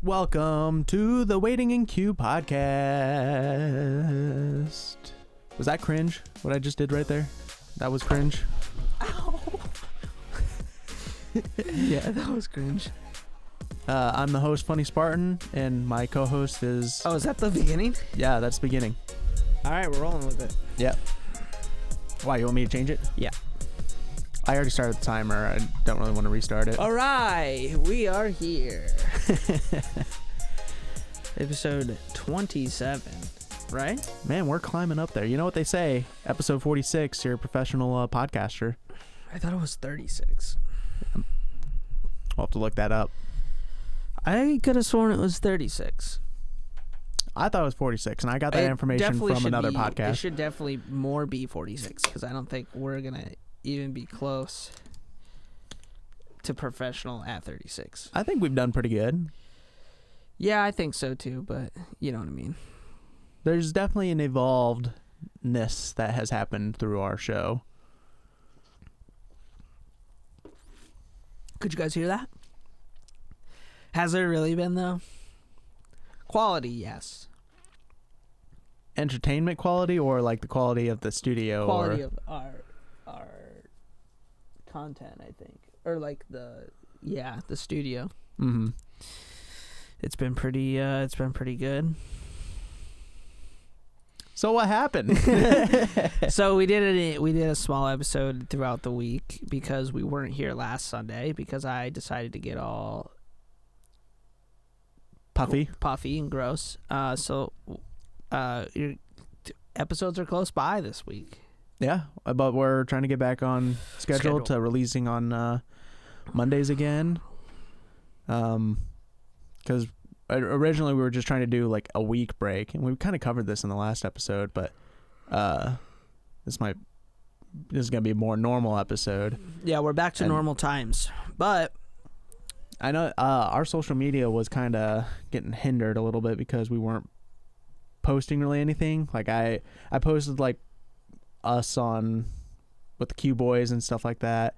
Welcome to the Waiting in Queue podcast. Was that cringe? What I just did right there? That was cringe. Ow. Yeah, that was cringe. I'm the host, Funny Spartan, and my co-host is... Oh, is that the beginning? Yeah, that's the beginning. All right, we're rolling with it. Yep. Why, you want me to change it? Yeah. I already started the timer. I don't really want to restart it. All right, we are here. Episode 27, right? Man, we're climbing up there. You know what they say? Episode 46, you're a professional podcaster. I thought it was 36. We'll have to look that up. I could have sworn it was 36. I thought it was 46, and I got that information from another podcast. It should definitely more be 46, because I don't think we're going to even be close to professional at 36. I think we've done pretty good. Yeah, I think so too, but you know what I mean. There's definitely an evolvedness that has happened through our show. Could you guys hear that? Has there really been, though? Quality, yes. Entertainment quality, or like the quality of the studio? Quality of our content, I think. Or like the studio. Mm-hmm. It's been pretty good. So what happened? So we did a small episode throughout the week because we weren't here last Sunday because I decided to get all puffy and gross. So your episodes are close by this week. Yeah, but we're trying to get back on schedule to releasing on Mondays again. Because originally we were just trying to do like a week break, and we kind of covered this in the last episode, but this is gonna be a more normal episode. Yeah, we're back to normal times, but I know our social media was kind of getting hindered a little bit because we weren't posting really anything. Like I posted like us on with the Q boys and stuff like that.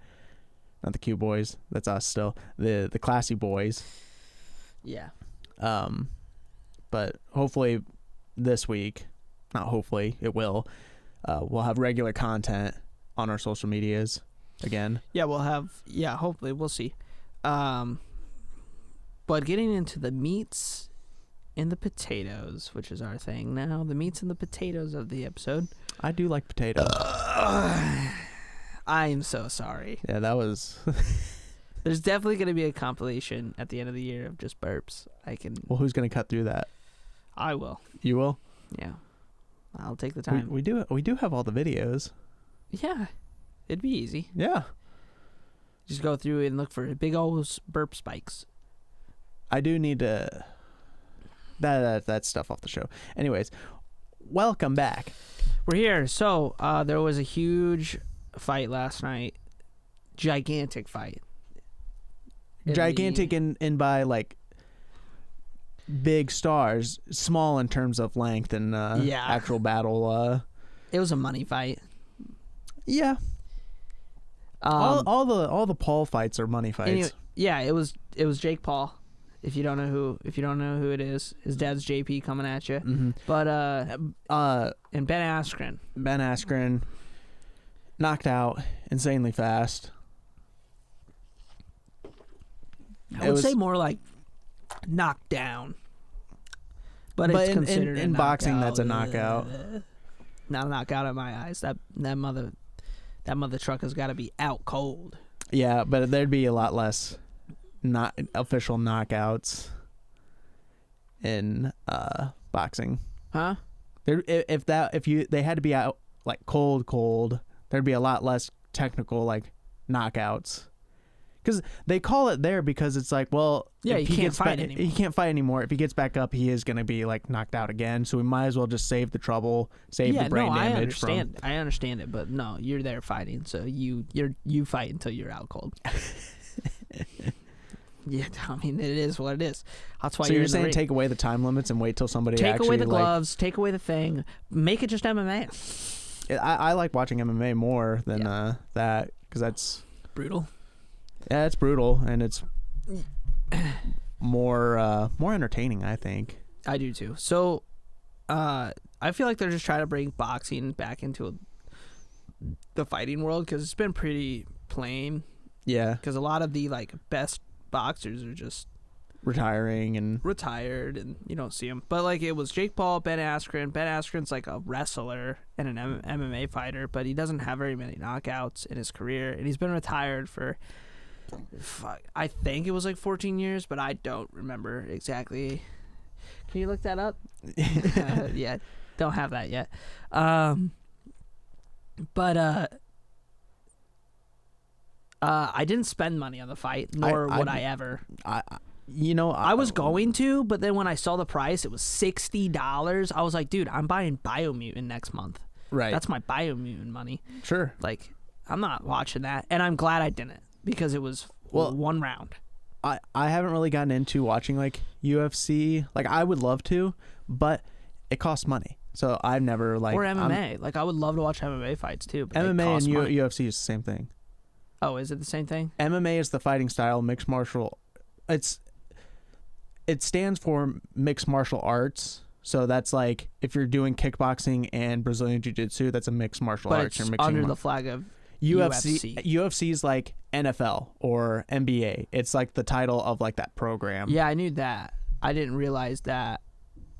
Not the Q boys, that's us still. The classy boys. Yeah. But hopefully this week, not hopefully, it will. We'll have regular content on our social medias again. Yeah, hopefully we'll see. But getting into the meats and the potatoes, which is our thing now, the meats and the potatoes of the episode. I do like potatoes. I am so sorry. Yeah, that was... There's definitely going to be a compilation at the end of the year of just burps. Well, who's going to cut through that? I will. You will? Yeah. I'll take the time. We do have all the videos. Yeah. It'd be easy. Yeah. Just go through and look for big old burp spikes. I do need to... That stuff off the show. Anyways, welcome back. We're here. So, there was a huge fight last night. Gigantic fight. Gigantic in by like big stars, small in terms of length and actual battle. It was a money fight. Yeah. All the Paul fights are money fights. Anyway, yeah, it was Jake Paul. If you don't know who it is, his dad's JP coming at you. Mm-hmm. But and Ben Askren knocked out insanely fast. I would say more like knocked down. But it's considered in boxing, that's a knockout. Not a knockout in my eyes. That mother truck has got to be out cold. Yeah, but there'd be a lot less not official knockouts in boxing. Huh? They had to be out like cold, there'd be a lot less technical like knockouts. Because they call it there because it's like, well, yeah, he can't fight anymore. He can't fight anymore. If he gets back up, he is going to be like knocked out again. So we might as well just save the trouble, the brain damage. I understand it, but no, you're there fighting, so you fight until you're out cold. Yeah, I mean, it is what it is. That's why. So you're saying take away the time limits and wait till somebody take away the gloves, take away the thing, make it just MMA. I like watching MMA more than that because that's brutal. Yeah, it's brutal, and it's more entertaining, I think. I do too. So, I feel like they're just trying to bring boxing back into the fighting world because it's been pretty plain. Yeah. Because a lot of the like best boxers are just retired and you don't see them. But like it was Jake Paul, Ben Askren. Ben Askren's like a wrestler and an MMA fighter, but he doesn't have very many knockouts in his career, and he's been retired for I think it was like 14 years, but I don't remember exactly. Can you look that up? Yeah, don't have that yet. But I didn't spend money on the fight, nor would I ever. I was going to, but then when I saw the price, it was $60. I was like, dude, I'm buying Biomutant next month. Right. That's my Biomutant money. Sure. Like, I'm not watching that, and I'm glad I didn't because it was one round. I haven't really gotten into watching like UFC. Like I would love to, but it costs money. So I've never like or MMA. Like I would love to watch MMA fights too. But MMA and UFC is the same thing. Oh, is it the same thing? MMA is the fighting style. Mixed martial. It stands for mixed martial arts. So that's like if you're doing kickboxing and Brazilian jiu-jitsu, that's a mixed martial arts. It's you're mixing under the flag of UFC. UFC is like NFL or NBA. It's like the title of like that program. Yeah, I knew that. I didn't realize that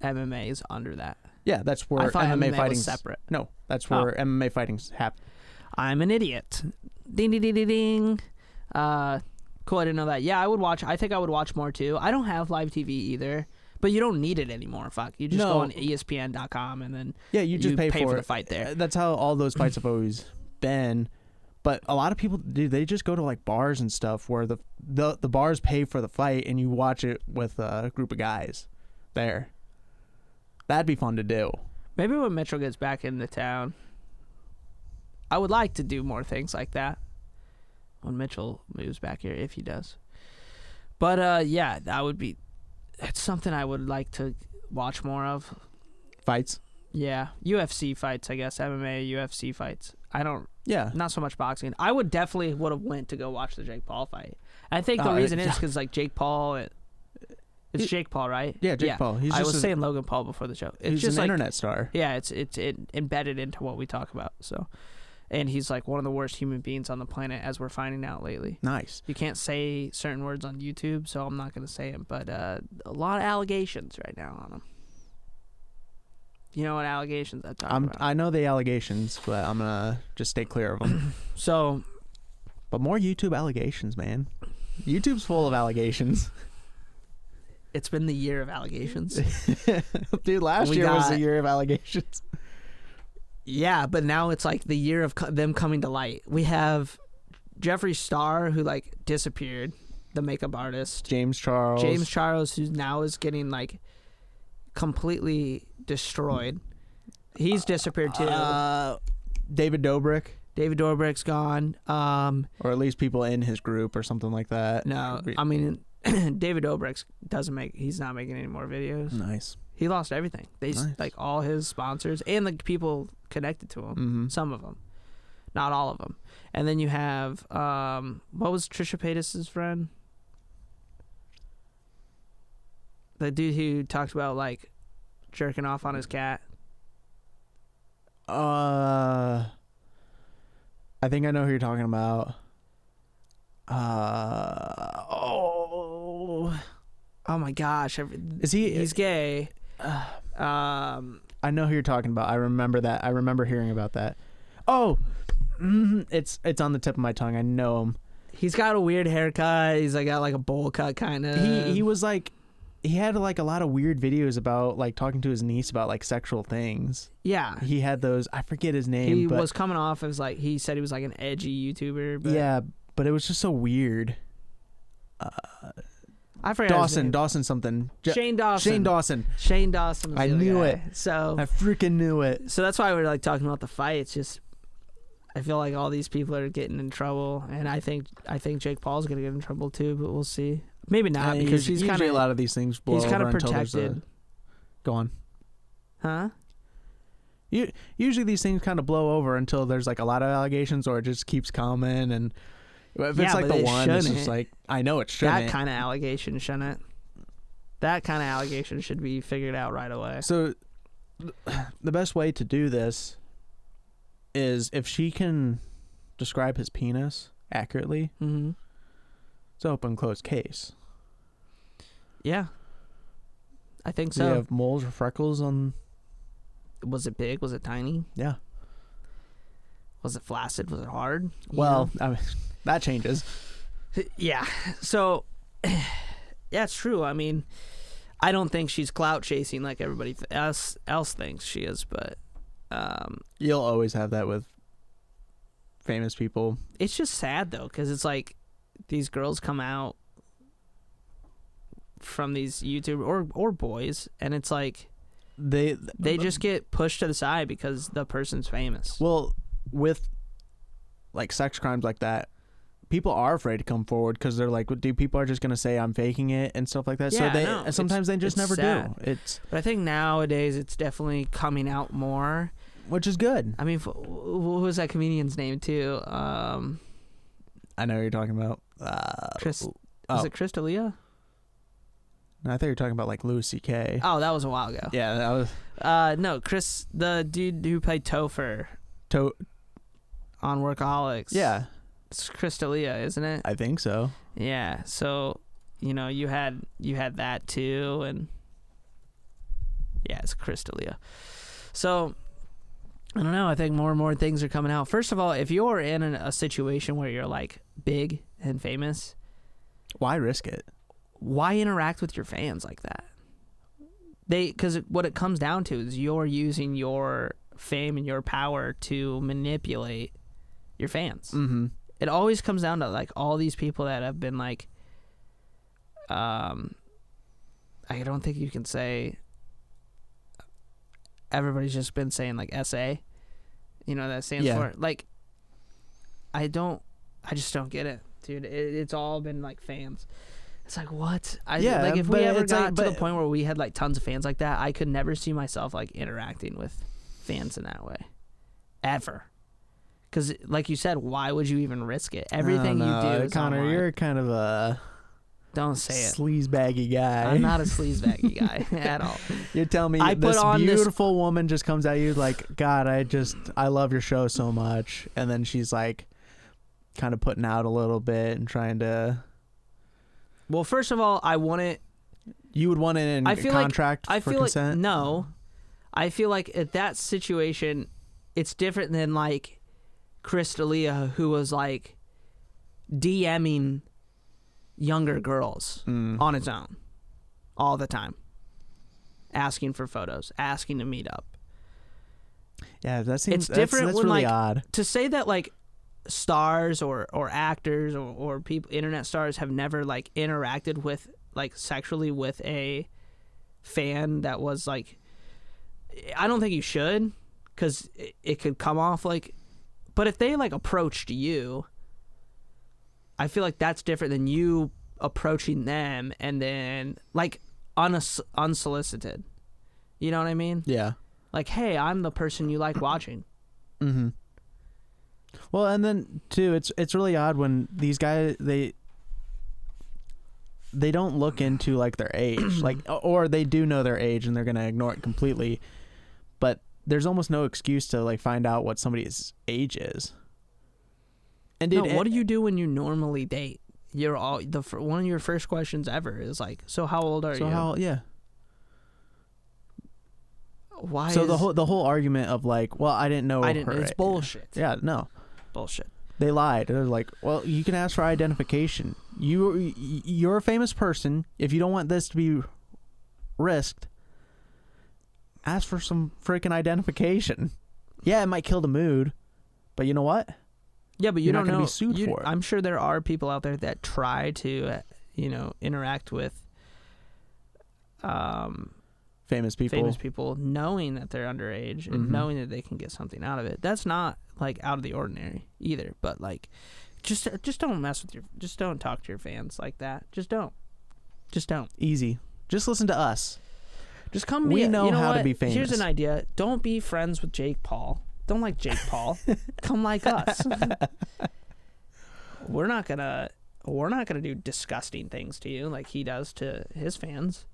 MMA is under that. Yeah, that's where I thought MMA MMA fighting's was separate. No, that's where MMA fighting's happen. I'm an idiot. Ding ding ding ding ding. Cool, I didn't know that. Yeah, I would watch. I think I would watch more too. I don't have live TV either, but you don't need it anymore. Fuck, you just go on ESPN.com and then you just pay for the fight there. That's how all those fights have always been. But a lot of people, dude, they just go to like bars and stuff where the bars pay for the fight and you watch it with a group of guys there. That'd be fun to do. Maybe when Mitchell gets back into town, I would like to do more things like that when Mitchell moves back here, if he does. But yeah, that would be. It's something I would like to watch more of. Fights. Yeah, UFC fights, I guess. MMA, UFC fights. I don't. Yeah. Not so much boxing. I would definitely would have went to go watch the Jake Paul fight. I think the reason is because like Jake Paul. It's Jake Paul, right? Yeah, Jake Paul. I was saying Logan Paul before the show. It's he's just an like, internet star. Yeah, it's embedded into what we talk about. So, and he's like one of the worst human beings on the planet, as we're finding out lately. Nice. You can't say certain words on YouTube, so I'm not going to say them. But a lot of allegations right now on him. You know what allegations I'm talking about? I know the allegations, but I'm gonna just stay clear of them. So, but more YouTube allegations, man. YouTube's full of allegations. It's been the year of allegations. Dude, last year was the year of allegations. Yeah, but now it's like the year of them coming to light. We have Jeffree Star, who like disappeared, the makeup artist. James Charles, who now is getting like completely destroyed. He's disappeared too. David Dobrik's gone. Or at least people in his group or something like that. No, I mean David Dobrik's he's not making any more videos. Nice. He lost everything. Like all his sponsors and the people connected to him. Mm-hmm. Some of them, not all of them. And then you have what was Trisha Paytas's friend? The dude who talked about like jerking off on his cat. I think I know who you're talking about. Oh my gosh! Is he? He's gay. I know who you're talking about. I remember that. I remember hearing about that. Oh, it's on the tip of my tongue. I know him. He's got a weird haircut. He's like got like a bowl cut kind of. He was like, he had like a lot of weird videos about like talking to his niece about like sexual things. Yeah. He had those. I forget his name. He was coming off as like he said he was like an edgy YouTuber. But yeah, but it was just so weird. I forgot Dawson something. Shane Dawson. I knew it. So I freaking knew it. So that's why we're like talking about the fight. It's just I feel like all these people are getting in trouble, and I think Jake Paul's gonna get in trouble too, but we'll see. Maybe not because he's kind of a lot of these things blow over. He's kind of protected. Go on. Huh? Usually these things kind of blow over until there's like a lot of allegations, or it just keeps coming and. If it's like the one, it's just like, I know it shouldn't. That kind of allegation shouldn't. That kind of allegation should be figured out right away. So the best way to do this is if she can describe his penis accurately, Mm-hmm. it's an open closed case. Yeah. I think Do you so. have moles or freckles on? Was it big? Was it tiny? Yeah. Was it flaccid? Was it hard? You Well, know? I mean, that changes. Yeah. So, yeah, it's true. I mean, I don't think she's clout chasing like everybody else thinks she is, but You'll always have that with famous people. it's just sad though, because it's like these girls come out from these YouTube or boys, and it's like they just get pushed to the side because the person's famous. Well, with like sex crimes like that, people are afraid to come forward because they're like, dude, people are just gonna say I'm faking it and stuff like that. Yeah, so they no, sometimes they just never sad. do. It's But I think nowadays it's definitely coming out more. which is good. I mean, what was that comedian's name too? I know what you're talking about. Chris. oh. Was it Chris D'Elia? I thought you were talking about like Louis C.K. Oh, that was a while ago. Yeah, that was No, Chris, the dude who played Topher on Workaholics. Yeah, It's Chris D'Elia, isn't it? I think so. Yeah. So, you had that too, and yeah, it's Chris D'Elia. So, I don't know. I think more and more things are coming out. First of all, if you're in a situation where you're like big and famous, Why risk it? why interact with your fans like that? Because what it comes down to is you're using your fame and your power to manipulate your fans. Mm-hmm. It always comes down to like all these people that have been like, I don't think you can say. Everybody's just been saying like SA, that stands for like. I just don't get it, dude. It's all been like fans. It's like what? Like if we ever got to the point where we had like tons of fans like that, I could never see myself like interacting with fans in that way, ever. Because like you said, why would you even risk it? Everything you do is Connor, online. you're kind of a Don't say it. sleazebaggy guy. I'm not a sleazebaggy guy at all. You're telling me this beautiful woman just comes at you like, God, I love your show so much, and then she's like, kind of putting out a little bit and trying to. Well, first of all, I want it. You would want it in contract for consent? No. I feel like at that situation, it's different than like Chris D'Elia, who was like DMing younger girls on his own all the time, asking for photos, asking to meet up. Yeah, that seems different that's when, really like, odd. To say that like stars or actors or people, internet stars, have never like interacted with like sexually with a fan that was like, I don't think you should, because it could come off like, but if they like approached you, I feel like that's different than you approaching them and then like unsolicited. You know what I mean? Yeah. Like, hey, I'm the person you like watching. Mm-hmm. Well, and then too, it's really odd when these guys they don't look into like their age, like, or they do know their age and they're gonna ignore it completely. But there's almost no excuse to like find out what somebody's age is. And dude, what do you do when you normally date? You're all one of your first questions ever is like, so how old are you? Yeah. Why? So the whole argument of like, well, I didn't know. It's bullshit. Yeah, no. Bullshit. They lied. They're like, well, you can ask for identification. You're a famous person. If you don't want this to be risked, ask for some freaking identification. Yeah, it might kill the mood, but you know what? Yeah, but you're not don't gonna know. be sued for it. I'm sure there are people out there that try to, interact with famous people knowing that they're underage and knowing that they can get something out of it. That's not like out of the ordinary either. But like, just don't mess with just don't talk to your fans like that. Just don't. Easy. Just listen to us. Just come. We know how to be famous. Here's an idea. Don't be friends with Jake Paul. Don't like Jake Paul. Come like us. We're not gonna do disgusting things to you like he does to his fans.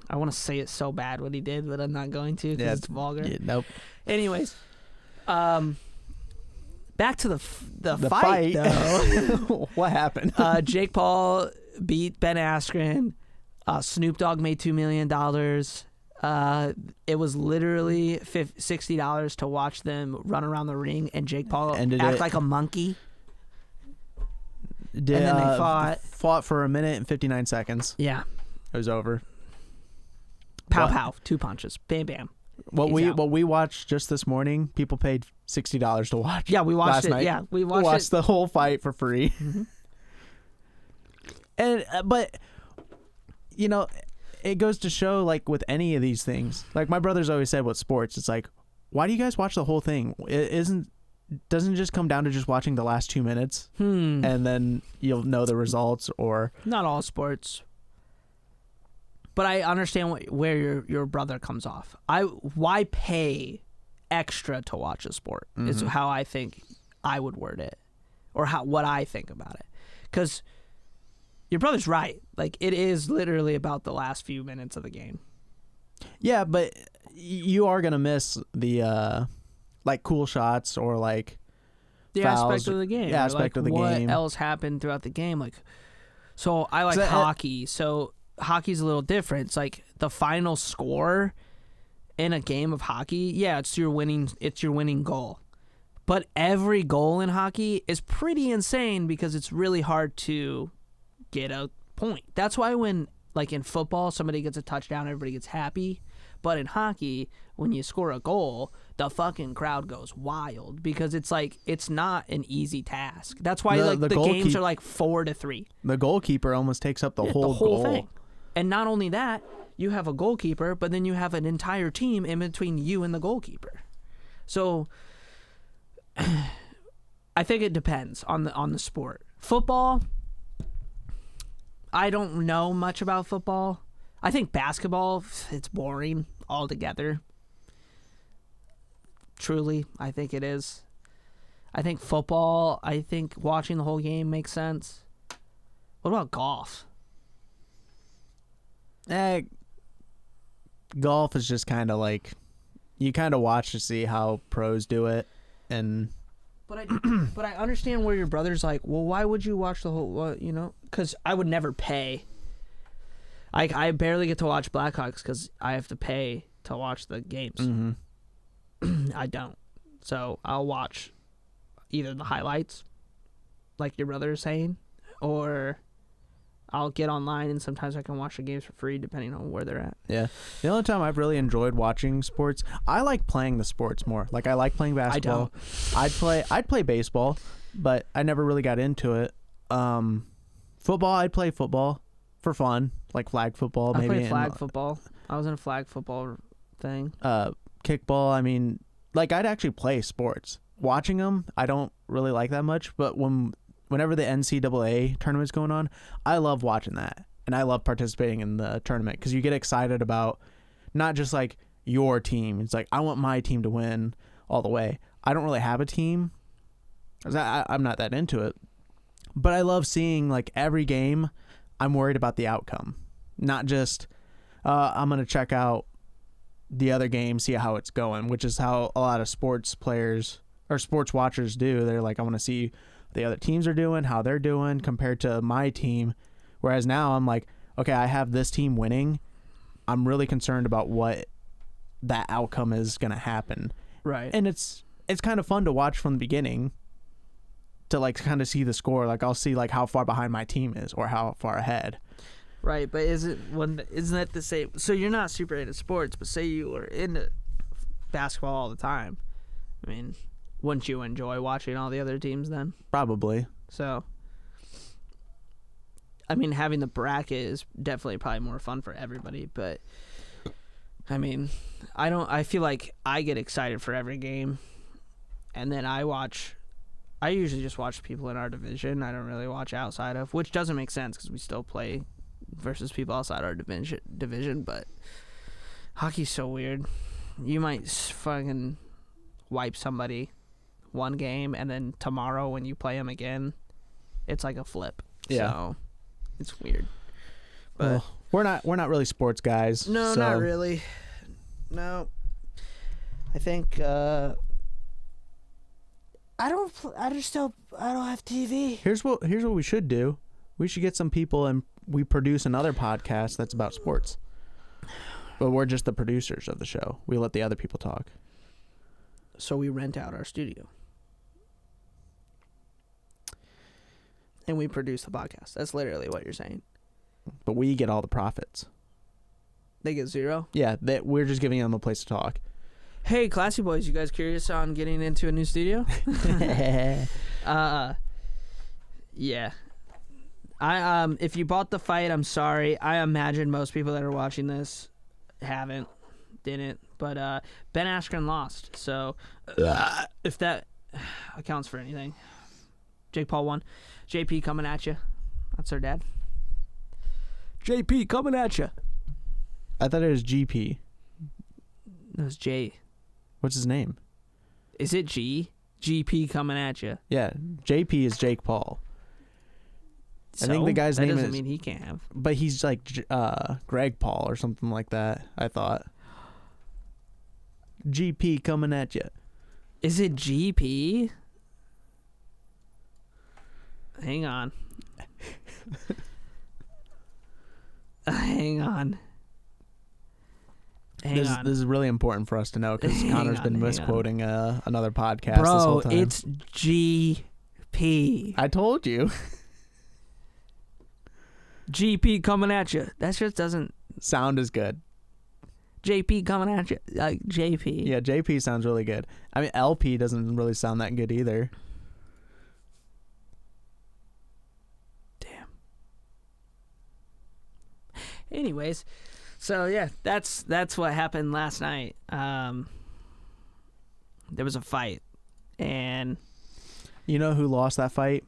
I want to say it so bad what he did, but I'm not going to because it's vulgar. Yeah, nope. Anyways, back to the fight though. What happened? Jake Paul beat Ben Askren. Snoop Dogg made $2 million. It was literally $60 to watch them run around the ring and Jake Paul act like a monkey. And then they fought for a minute and 59 seconds. Yeah, it was over. Pow pow, 2 punches, bam bam. What we watched just this morning, people paid $60 to watch. Yeah, we watched last it. Night. Yeah, we watched the whole fight for free. Mm-hmm. And but you know, it goes to show, like, with any of these things, like my brother's always said with sports, it's like, why do you guys watch the whole thing? Doesn't it just come down to just watching the last 2 minutes and then you'll know the results? Or not all sports, but I understand where your brother comes off. Why pay extra to watch a sport is how I think I would word it, or what I think about it. Because your brother's right. Like, it is literally about the last few minutes of the game. Yeah, but you are gonna miss the like cool shots or like the fouls, aspect of the game. The aspect of the game. What else happened throughout the game? Like, so I like hockey. So hockey's a little different. It's like the final score in a game of hockey. Yeah, it's your winning goal. But every goal in hockey is pretty insane because it's really hard to get a point. That's why when, like, in football, somebody gets a touchdown, everybody gets happy. But in hockey, when you score a goal, the fucking crowd goes wild because it's like, it's not an easy task. That's why the games are like 4-3. The goalkeeper almost takes up the whole goal thing. And not only that, you have a goalkeeper, but then you have an entire team in between you and the goalkeeper. So I think it depends on the sport. Football, I don't know much about football. I think basketball, it's boring altogether. Truly, I think it is. I think football, I think watching the whole game makes sense. What about golf? Golf is just kind of like, you kind of watch to see how pros do it, and but I understand where your brother's like, well, why would you watch the whole, because I would never pay. I barely get to watch Blackhawks because I have to pay to watch the games. Mm-hmm. I don't, so I'll watch either the highlights, like your brother is saying, or I'll get online and sometimes I can watch the games for free depending on where they're at. Yeah. The only time I've really enjoyed watching sports, I like playing the sports more. Like, I like playing basketball. I don't. I'd play baseball, but I never really got into it. Football, I'd play football for fun, like flag football maybe. I played flag football. I was in a flag football thing. Kickball, I mean, like, I'd actually play sports. Watching them, I don't really like that much, but whenever the NCAA tournament's going on, I love watching that. And I love participating in the tournament because you get excited about not just like your team. It's like, I want my team to win all the way. I don't really have a team. I'm not that into it. But I love seeing, like, every game, I'm worried about the outcome. Not just, I'm going to check out the other game, see how it's going, which is how a lot of sports players or sports watchers do. They're like, I want to see the other teams are doing, how they're doing compared to my team. Whereas now I'm like, okay, I have this team winning. I'm really concerned about what that outcome is going to happen. Right. And it's kind of fun to watch from the beginning to, like, kind of see the score. Like, I'll see, like, how far behind my team is or how far ahead. Right. But isn't that the same? So you're not super into sports, but say you were into basketball all the time. I mean, wouldn't you enjoy watching all the other teams then? Probably. So, I mean, having the bracket is definitely probably more fun for everybody, but I mean, I feel like I get excited for every game, and then I usually just watch people in our division. I don't really watch outside of, which doesn't make sense because we still play versus people outside our division, but hockey's so weird. You might fucking wipe somebody one game, and then tomorrow when you play them again, it's like a flip. Yeah. So it's weird. But Well, We're not really sports guys. No, so. not really. No. I think I don't have TV. Here's what we should do. We should get some people and we produce another podcast that's about sports. But we're just the producers of the show. We let the other people talk. So we rent out our studio. And we produce the podcast. That's literally what you're saying. But we get all the profits. They get zero? Yeah, we're just giving them a place to talk. Hey, classy boys, you guys curious on getting into a new studio? Yeah. If you bought the fight, I'm sorry. I imagine most people that are watching this didn't. But Ben Askren lost. So if that accounts for anything. Jake Paul won. JP coming at you. That's our dad. JP coming at you. I thought it was GP. It was J. What's his name? Is it G? GP coming at you. Yeah, JP is Jake Paul. So, I think the guy's name is... That doesn't mean he can't have. But he's like Greg Paul or something like that, I thought. GP coming at you. Is it GP? Hang on. Hang on. This is really important for us to know because Connor's been misquoting another podcast Bro, this whole time. It's GP. I told you. GP coming at you. That just doesn't sound as good. JP coming at you. Like JP. Yeah, JP sounds really good. I mean, LP doesn't really sound that good either. Damn. Anyways, so yeah, that's what happened last night. There was a fight, and you know who lost that fight?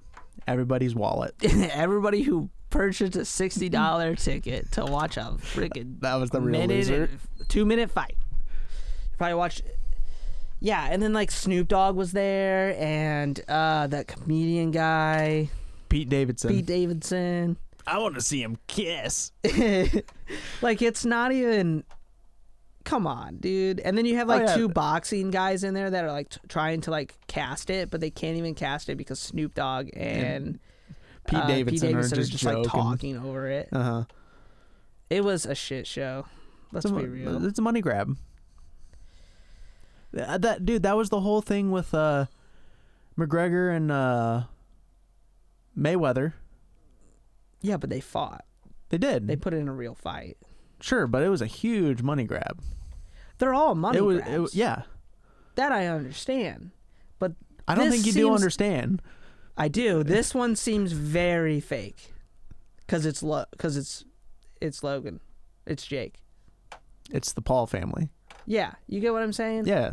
Everybody's wallet. Everybody who purchased a $60 ticket to watch a freaking that was the real loser. 2-minute fight. You probably watched. Yeah, and then like Snoop Dogg was there, and that comedian guy, Pete Davidson. I want to see him kiss. Like, it's not even. Come on, dude. And then you have like two boxing guys in there that are like trying to like cast it, but they can't even cast it because Snoop Dogg and Pete Davidson are just like talking over it. It was a shit show. Let's be real. It's a money grab. That was the whole thing with McGregor and Mayweather. Yeah, but they fought. They did. They put it in a real fight. Sure, but it was a huge money grab. They're all money grabs. Yeah. That I understand. But I don't think you do understand. I do. This one seems very fake. Cuz it's Logan. It's Jake. It's the Paul family. Yeah, you get what I'm saying? Yeah.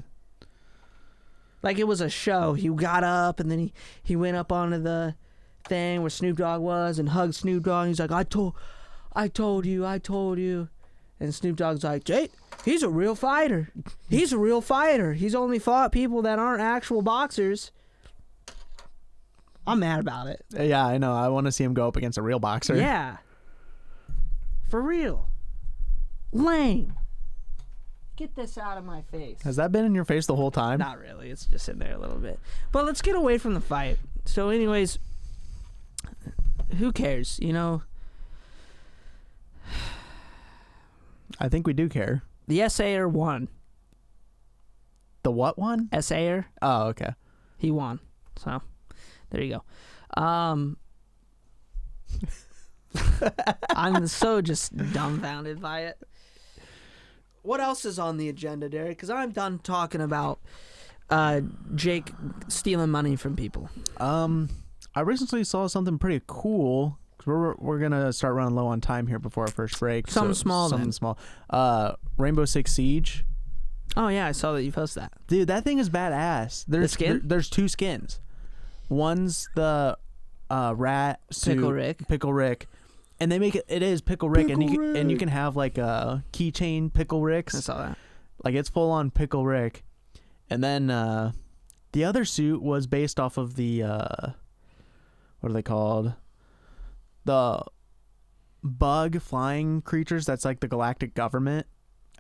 Like it was a show. He got up and then he went up onto the thing where Snoop Dogg was and hugged Snoop Dogg. He's like, I told you. And Snoop Dogg's like, Jake, he's a real fighter. He's only fought people that aren't actual boxers. I'm mad about it. Yeah, I know. I want to see him go up against a real boxer. Yeah. For real. Lame. Get this out of my face. Has that been in your face the whole time? Not really. It's just in there a little bit. But let's get away from the fight. So anyways, who cares, you know? I think we do care. The SAer won. The what won? SAer. Oh, okay. He won. So, there you go. I'm so just dumbfounded by it. What else is on the agenda, Derek? Because I'm done talking about Jake stealing money from people. I recently saw something pretty cool. We're gonna start running low on time here before our first break. Something small. Rainbow Six Siege. Oh yeah, I saw that you posted that. Dude, that thing is badass. The skin? There's two skins. One's the rat suit, Pickle Rick, and they make it. It is Pickle Rick, and you can have like a keychain Pickle Ricks. I saw that. Like it's full on Pickle Rick, and then the other suit was based off of the what are they called? The bug flying creatures. That's like the galactic government.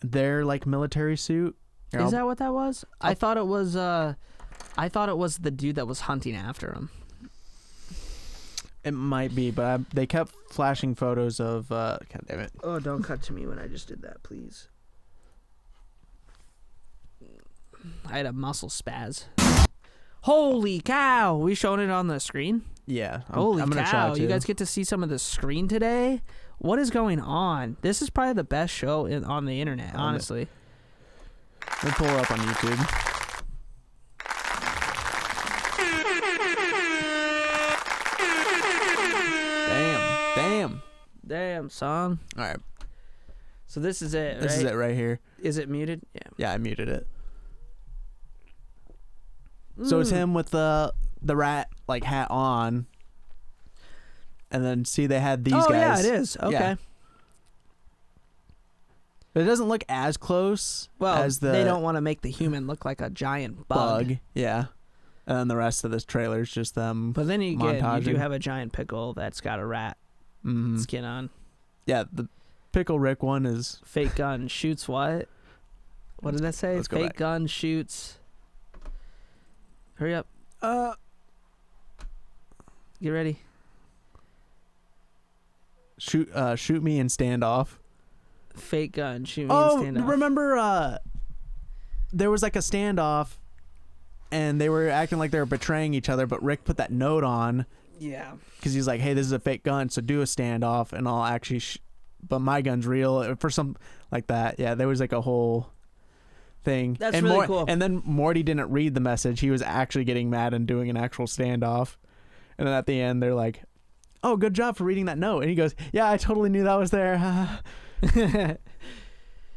Their like military suit. Is that what that was? I thought it was the dude that was hunting after him. It might be, but they kept flashing photos of. God damn it! Oh, don't cut to me when I just did that, please. I had a muscle spaz. Holy cow! We showing it on the screen? Yeah. Holy I'm gonna cow! try to. You guys get to see some of the screen today. What is going on? This is probably the best show on the internet, honestly. Let me pull her up on YouTube. Damn, son. All right. So this is it, right? This is it right here. Is it muted? Yeah. Yeah, I muted it. So it's him with the rat like hat on. And then see they had these guys. Oh yeah, it is. Okay. Yeah. But it doesn't look as close as they don't want to make the human look like a giant bug. Yeah. And then the rest of this trailer is just them. But then you do have a giant pickle that's got a rat skin on. Yeah, the Pickle Rick one is fake gun shoots what? What did I say? Fake gun shoots. Hurry up. Get ready. Shoot me and stand off. Fake gun shoot me and stand off. Remember there was like a standoff and they were acting like they were betraying each other, but Rick put that note on. Yeah. Because he's like, hey, this is a fake gun, so do a standoff, and I'll actually... but my gun's real. For some... like that. Yeah, there was like a whole thing. That's really cool. And then Morty didn't read the message. He was actually getting mad and doing an actual standoff. And then at the end, they're like, oh, good job for reading that note. And he goes, yeah, I totally knew that was there.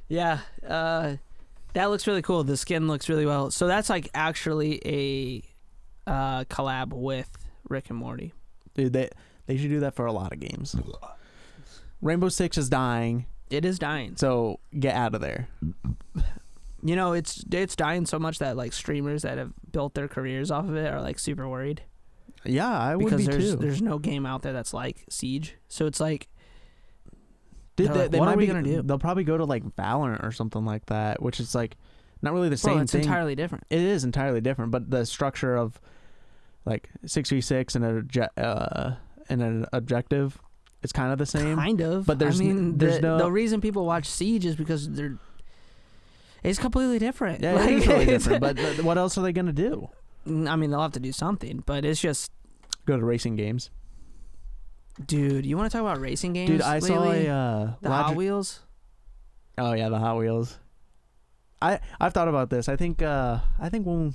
Yeah. That looks really cool. The skin looks really well. So that's like actually a collab with Rick and Morty. Dude, they should do that for a lot of games. Rainbow Six is dying. It is dying. So get out of there. You know, it's dying so much that like streamers that have built their careers off of it are like super worried. Yeah, I would be too. Because there's no game out there that's like Siege. So it's like, dude, they what might are we be gonna do? They'll probably go to like Valorant or something like that, which is like not really the same it's thing. entirely different. It is entirely different, but the structure of like 6v6 and an objective, it's kind of the same. Kind of. But there's the reason people watch Siege is because it's completely different. Yeah, it is really different. But what else are they gonna do? I mean, they'll have to do something, but it's just go to racing games. Dude, you want to talk about racing games? Dude, I saw the Hot Wheels. Oh yeah, the Hot Wheels. I've thought about this. I think when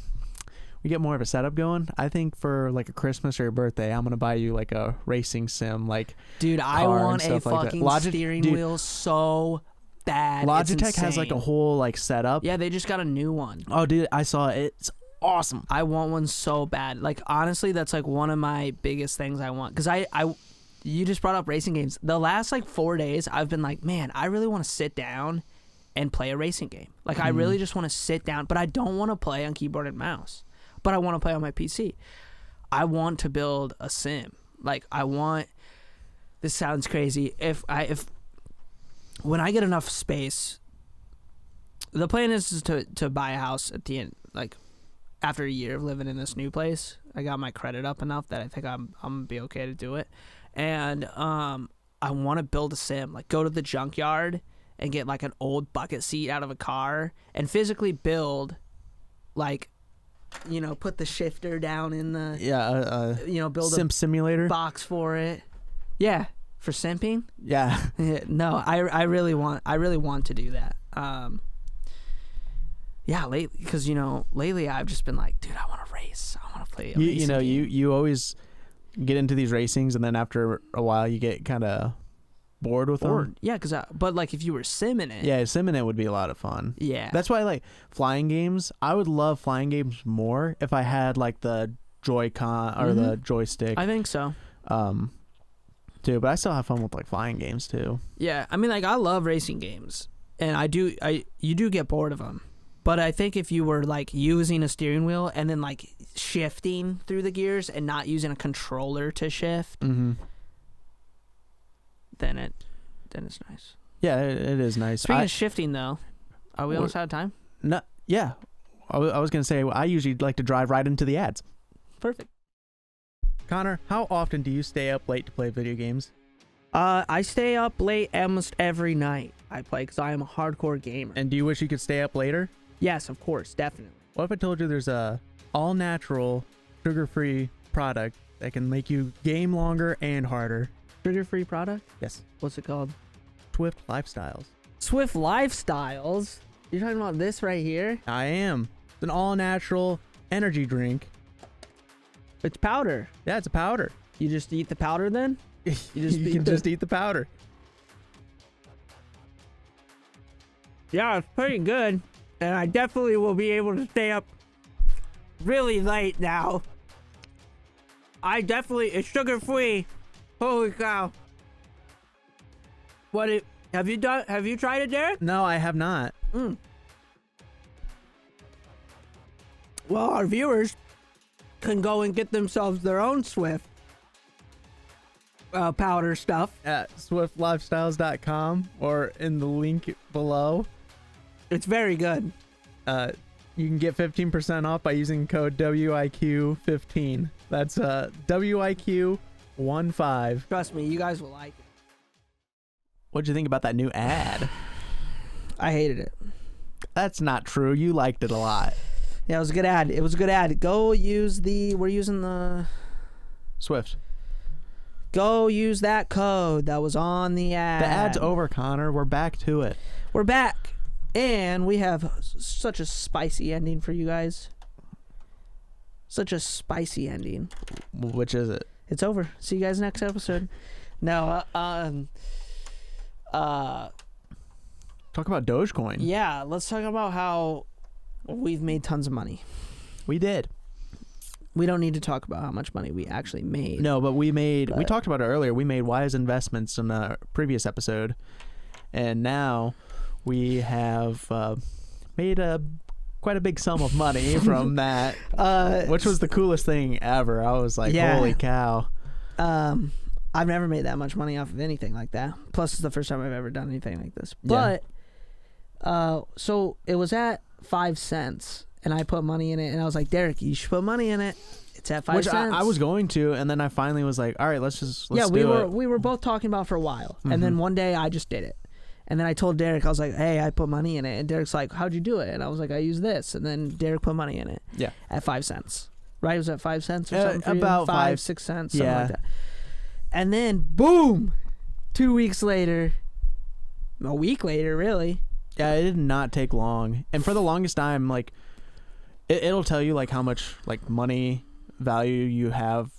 we get more of a setup going, I think for like a Christmas or your birthday, I'm gonna buy you like a racing sim. Like, dude, I want a fucking steering wheel so bad. Logitech has like a whole like setup. Yeah, they just got a new one. Oh, dude, I saw it. It's awesome. I want one so bad. Like, honestly, that's like one of my biggest things I want. Because you just brought up racing games. The last like 4 days, I've been like, man, I really want to sit down and play a racing game. Like, I really just want to sit down, but I don't want to play on keyboard and mouse. But I want to play on my PC. I want to build a sim. Like, this sounds crazy. When I get enough space, the plan is to buy a house at the end, like after a year of living in this new place. I got my credit up enough that I think I'm gonna be okay to do it. And I want to build a sim, like go to the junkyard and get like an old bucket seat out of a car and physically build, like, you know, put the shifter down in the build simp simulator box for it. Yeah, for simping. Yeah. No, I really want to do that. Yeah, because lately I've just been like, dude, I want to race. I want to play. You always get into these racings, and then after a while, you get kind of bored with them. Yeah, but like if you were simming it. Yeah, simming it would be a lot of fun. Yeah, that's why I like flying games. I would love flying games more if I had like the Joy-Con or the joystick. I think so. Too, but I still have fun with like flying games too. Yeah, I mean, like I love racing games, and you do get bored of them. But I think if you were like using a steering wheel and then like shifting through the gears and not using a controller to shift, then it's nice. Yeah, it is nice. Speaking of shifting, though, are we almost out of time? No, yeah. I was going to say, I usually like to drive right into the ads. Perfect. Connor, how often do you stay up late to play video games? I stay up late almost every night I play because I am a hardcore gamer. And do you wish you could stay up later? Yes, of course, definitely. What if I told you there's a all-natural, sugar-free product that can make you game longer and harder? Sugar-free product? Yes. What's it called? Swift Lifestyles. Swift Lifestyles? You're talking about this right here? I am. It's an all-natural energy drink. It's powder. Yeah, it's a powder. You just eat the powder then? You can just eat the powder. Yeah, it's pretty good. And I definitely will be able to stay up really late now. It's sugar-free. Holy cow. Have you tried it, Derek? No, I have not. Well, our viewers can go and get themselves their own Swift powder stuff At swiftlifestyles.com or in the link below. It's very good. You can get 15% off by using code WIQ15. That's WIQ15. Trust me, you guys will like it. What'd you think about that new ad? I hated it. That's not true. You liked it a lot. Yeah, it was a good ad. Go use we're using the Swift. Go use that code that was on the ad. The ad's over, Connor. We're back to it. We're back. And we have such a spicy ending for you guys. Such a spicy ending. Which is it? It's over. See you guys next episode. No, talk about Dogecoin. Yeah, let's talk about how we've made tons of money. We did. We don't need to talk about how much money we actually made. No, but we talked about it earlier. We made wise investments in a previous episode. And now we have made quite a big sum of money from that, which was the coolest thing ever. I was like, holy cow. I've never made that much money off of anything like that. Plus, it's the first time I've ever done anything like this. But, so it was at 5 cents, and I put money in it, and I was like, Derek, you should put money in it. It's at 5 cents. I was going to, and then I finally was like, all right, let's do it. We were both talking about it for a while, and then one day I just did it. And then I told Derek, I was like, hey, I put money in it. And Derek's like, how'd you do it? And I was like, I used this. And then Derek put money in it. Yeah. At 5 cents. Right? It was at 5 cents or something for about you? 5, 6 cents, something like that. And then, boom, 2 weeks later, a week later, really. Yeah, it did not take long. And for the longest time, like, it'll tell you, like, how much, like, money value you have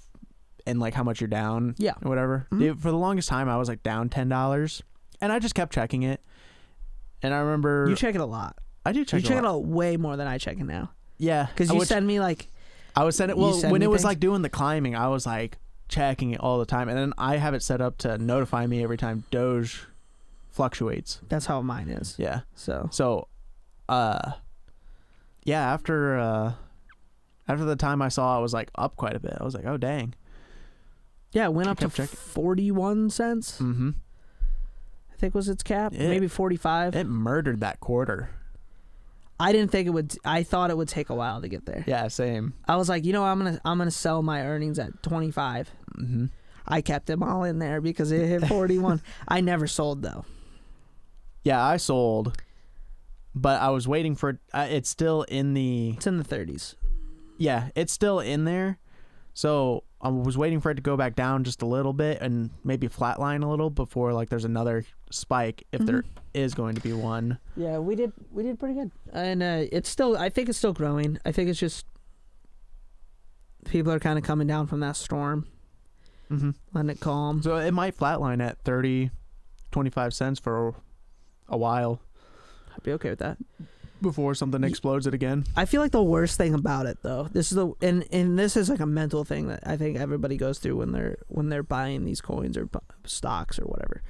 and, like, how much you're down. Yeah. Or whatever. Mm-hmm. For the longest time, I was, like, down $10. And I just kept checking it. And I remember... You check it a lot. I do check it a lot. You check it a way more than I check it now. Yeah. Because you send me, like... I would send it... Well, when it was, like, doing the climbing, I was, like, checking it all the time. And then I have it set up to notify me every time Doge fluctuates. That's how mine is. Yeah. So, yeah, after the time I saw, I was, like, up quite a bit. I was like, oh, dang. Yeah, it went up to 41 cents. Mm-hmm. I think was its cap. Maybe 45. It murdered that quarter. I didn't think it would. I thought it would take a while to get there. Yeah, same. I was like, I'm gonna sell my earnings at 25. Mm-hmm. I kept them all in there because it hit 41. I never sold though. Yeah, I sold, but I was waiting for it. It's still in the... It's in the 30s. Yeah, it's still in there. So I was waiting for it to go back down just a little bit and maybe flatline a little before, like, there's another spike if there is going to be one. Yeah, we did pretty good, and it's still. I think it's still growing. I think it's just people are kind of coming down from that storm, letting it calm. So it might flatline at 30, 25 cents for a while. I'd be okay with that. Before something explodes it again. I feel like the worst thing about it though, this is and this is like a mental thing that I think everybody goes through when they're buying these coins or stocks or whatever.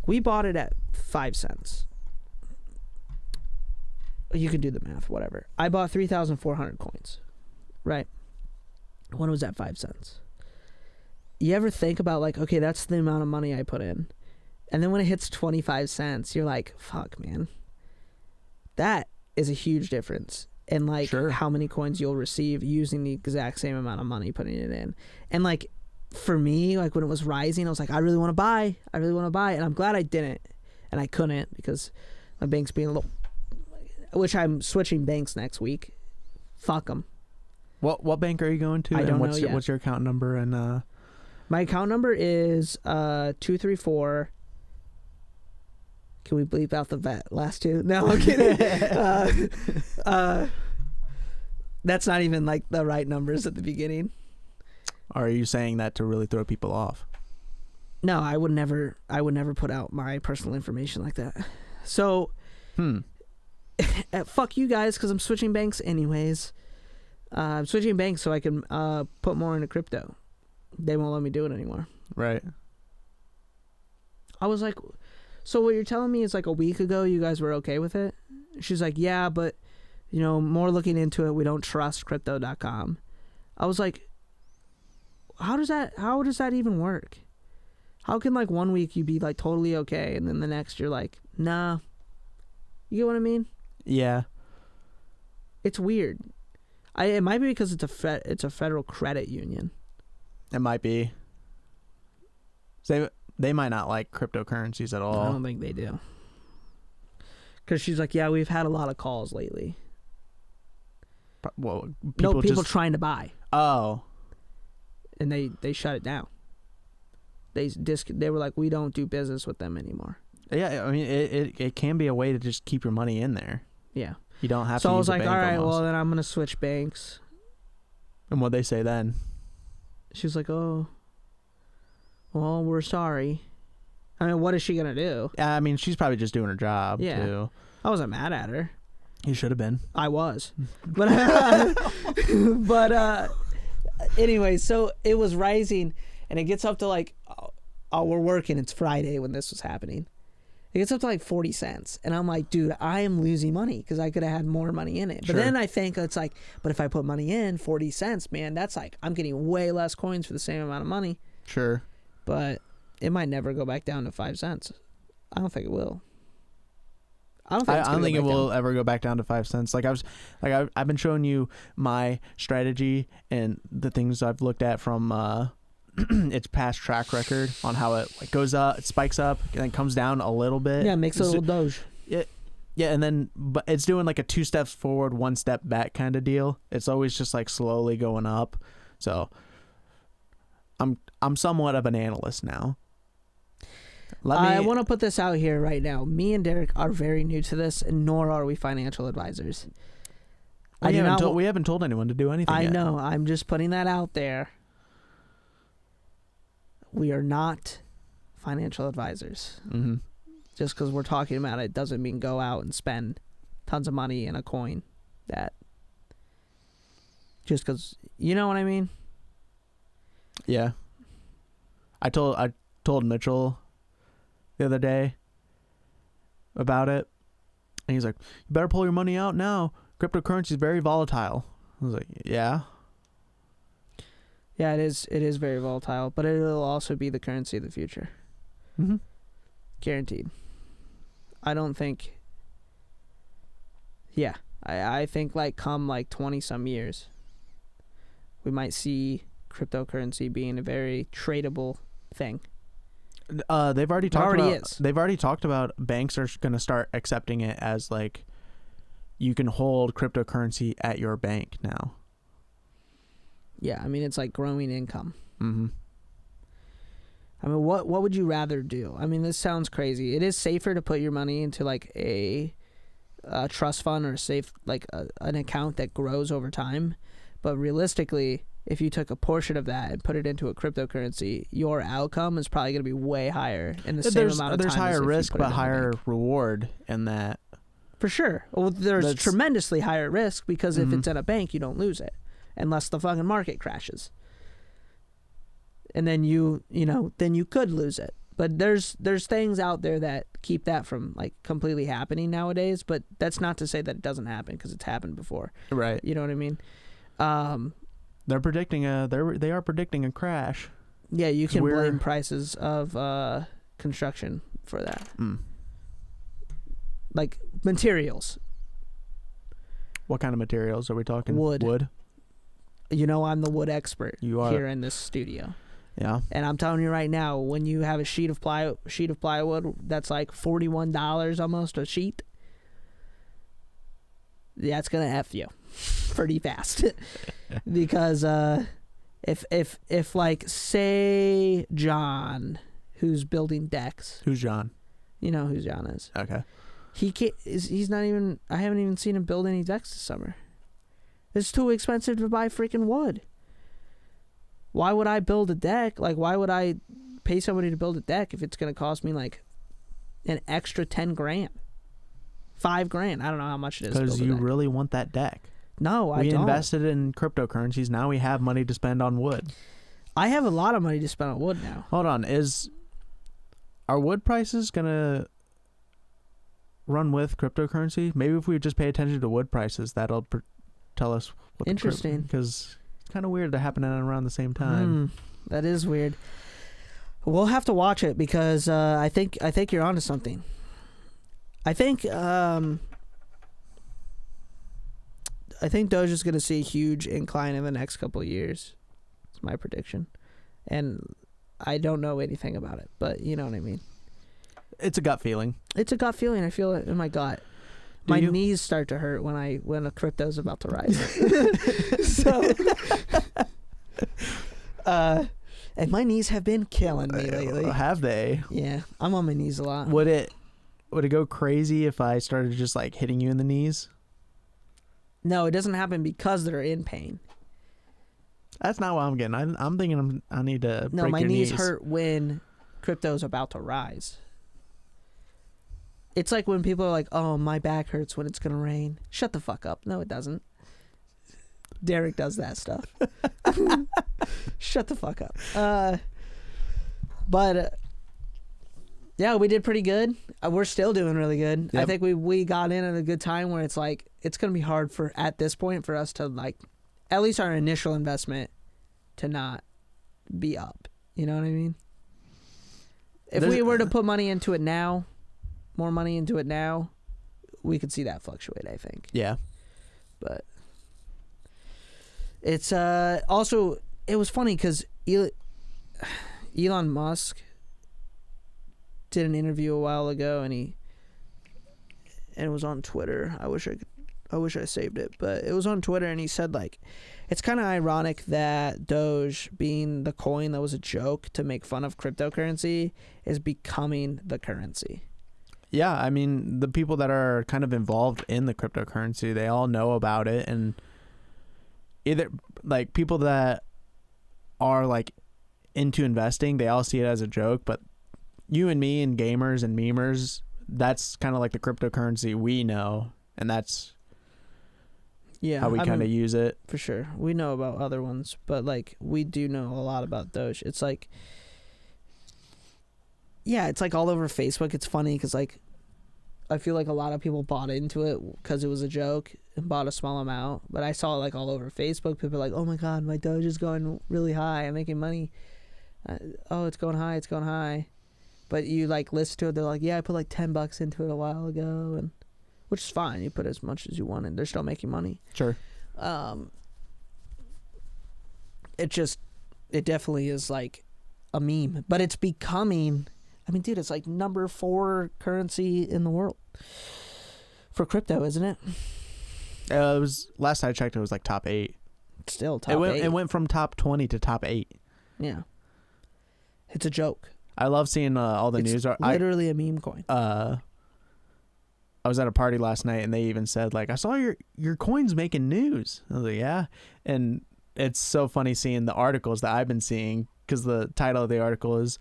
We bought it at 5 cents. You can do the math, whatever. I bought 3,400 coins, right? When it was at 5 cents. you ever think about like, okay, that's the amount of money I put in, and then when it hits 25 cents, you're like, fuck, man, that is a huge difference in like how many coins you'll receive using the exact same amount of money putting it in. And like for me, like when it was rising, I was like, I really want to buy, and I'm glad I didn't, and I couldn't because my bank's being a little, which I'm switching banks next week. Fuck them. What bank are you going to? I don't know yet. What's your account number? And my account number is 234. Can we bleep out the last two? No, I'm kidding. That's not even like the right numbers at the beginning. Are you saying that to really throw people off? No, I would never put out my personal information like that. So, fuck you guys, because I'm switching banks anyways. I'm switching banks so I can put more into crypto. They won't let me do it anymore. Right. I was like, so what you're telling me is like a week ago you guys were okay with it? She's like, yeah, but you know, more looking into it, we don't trust crypto.com. I was like, how does that even work? How can like 1 week you be like totally okay and then the next you're like, nah. You get what I mean? Yeah. It's weird. It might be because it's a federal credit union. It might be. They might not like cryptocurrencies at all. I don't think they do. Because she's like, yeah, we've had a lot of calls lately. Well, people trying to buy. Oh. And they shut it down. They were like, we don't do business with them anymore. Yeah, I mean, it can be a way to just keep your money in there. Yeah. You don't have to. So I was use like, a bank all right, almost. well then I'm gonna switch banks. And what'd they say then? She was like, oh, well, we're sorry. I mean, what is she gonna do? I mean, she's probably just doing her job. Yeah. Too. I wasn't mad at her. You should have been. I was, but anyway, so it was rising, and it gets up to like, oh, we're working. It's Friday when this was happening. It gets up to like 40 cents. And I'm like, dude, I am losing money because I could have had more money in it. But then I think it's like, but if I put money in 40 cents, man, that's like, I'm getting way less coins for the same amount of money. Sure. But it might never go back down to 5 cents. I don't think it will. I don't think it will ever go back down to 5 cents. I've been showing you my strategy and the things I've looked at from its past track record on how it like goes up, it spikes up, and then comes down a little bit. Yeah, makes a little doge. Yeah, and then but it's doing like a 2 steps forward, 1 step back kind of deal. It's always just like slowly going up. So I'm somewhat of an analyst now. I want to put this out here right now. Me and Derek are very new to this, and nor are we financial advisors. We haven't told anyone to do anything yet. I know. I'm just putting that out there. We are not financial advisors. Mm-hmm. Just because we're talking about it doesn't mean go out and spend tons of money in a coin. Just because, you know what I mean? Yeah. I told Mitchell the other day about it, and he's like, "You better pull your money out now. Cryptocurrency is very volatile." I was like, "Yeah." Yeah, it is. It is very volatile, but it'll also be the currency of the future. Mm-hmm. Guaranteed. I don't think. Yeah, I think like come like 20 some years, we might see cryptocurrency being a very tradable thing. They've already talked about banks are going to start accepting it as like you can hold cryptocurrency at your bank now. Yeah, I mean it's like growing income. Mm-hmm. I mean, what would you rather do? I mean, this sounds crazy. It is safer to put your money into like a trust fund or an account that grows over time, but realistically, if you took a portion of that and put it into a cryptocurrency, your outcome is probably going to be way higher in the same amount of time. There's higher risk, but higher reward in that. For sure. Well, there's tremendously higher risk because if it's in a bank, you don't lose it unless the fucking market crashes. And then you could lose it. But there's things out there that keep that from like completely happening nowadays. But that's not to say that it doesn't happen because it's happened before. Right. You know what I mean? They're predicting they are predicting a crash. Yeah, you can blame prices of construction for that. Like materials. What kind of materials are we talking? Wood. You know, I'm the wood expert here in this studio. Yeah. And I'm telling you right now, when you have a sheet of plywood that's like $41 almost a sheet, that's gonna F you pretty fast. Because if like, say John, who's building decks. Who's John? You know who John is. Okay. He's not even, I haven't even seen him build any decks this summer. It's too expensive to buy freaking wood. Why would I build a deck? Like, why would I pay somebody to build a deck if it's going to cost me like an extra 10 grand? 5 grand. I don't know how much it is. Because you really want that deck. No, I don't. We invested in cryptocurrencies. Now we have money to spend on wood. I have a lot of money to spend on wood now. Hold on. Are wood prices going to run with cryptocurrency? Maybe if we just pay attention to wood prices, that'll tell us what. Interesting. Because it's kind of weird to happen at around the same time. That is weird. We'll have to watch it because I think you're onto something. I think Doge is going to see a huge incline in the next couple of years. It's my prediction. And I don't know anything about it, but you know what I mean. It's a gut feeling. It's a gut feeling. I feel it in my gut. My knees start to hurt when a crypto's about to rise. So, and my knees have been killing me lately. Have they? Yeah, I'm on my knees a lot. Would it go crazy if I started just like hitting you in the knees? No, it doesn't happen because they're in pain. That's not what I'm getting. I'm thinking I need to break your knees. No, my knees hurt when crypto's about to rise. It's like when people are like, oh, my back hurts when it's going to rain. Shut the fuck up. No, it doesn't. Derek does that stuff. Shut the fuck up. But yeah, we did pretty good. We're still doing really good. Yep. I think we got in at a good time where it's like, it's going to be hard at this point for us to like, at least our initial investment to not be up. You know what I mean? If we were to put money into it now, more money into it now, we could see that fluctuate, I think. Yeah. But it's also, it was funny because Elon Musk did an interview a while ago, and it was on Twitter. I wish I saved it, but it was on Twitter, and he said like, it's kind of ironic that Doge, being the coin that was a joke to make fun of cryptocurrency, is becoming the currency. Yeah, I mean, the people that are kind of involved in the cryptocurrency, they all know about it, and either like people that are like into investing, they all see it as a joke, but you and me and gamers and memers, that's kind of like the cryptocurrency we know, and that's how we kind of use it. For sure. We know about other ones, but like we do know a lot about Doge. It's like, yeah, it's like all over Facebook. It's funny because like I feel like a lot of people bought into it because it was a joke and bought a small amount. But I saw it like all over Facebook. People are like, oh my God, my Doge is going really high. I'm making money. Oh, it's going high. It's going high. But you like listen to it. They're like, yeah, I put like $10 into it a while ago, and which is fine. You put as much as you want and they're still making money. Sure. It definitely is like a meme, but it's becoming, I mean, dude, it's like number 4 currency in the world for crypto, isn't it? It was, last I checked, it was like top 8. Still top 8. It went from top 20 to top 8. Yeah. It's a joke. I love seeing all the news. Literally a meme coin. I was at a party last night, and they even said, like, I saw your coin's making news. I was like, yeah. And it's so funny seeing the articles that I've been seeing, because the title of the article is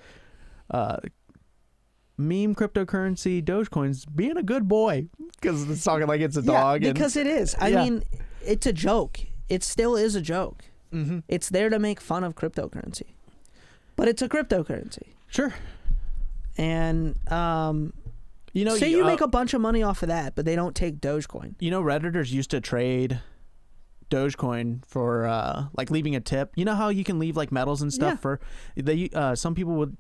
meme cryptocurrency Dogecoin's being a good boy, because it's talking like it's a dog. Because it is. I mean, it's a joke. It still is a joke. Mm-hmm. It's there to make fun of cryptocurrency. But it's a cryptocurrency. Sure. And you make a bunch of money off of that, but they don't take Dogecoin. You know, Redditors used to trade Dogecoin for like leaving a tip. You know how you can leave like medals and stuff for they some people would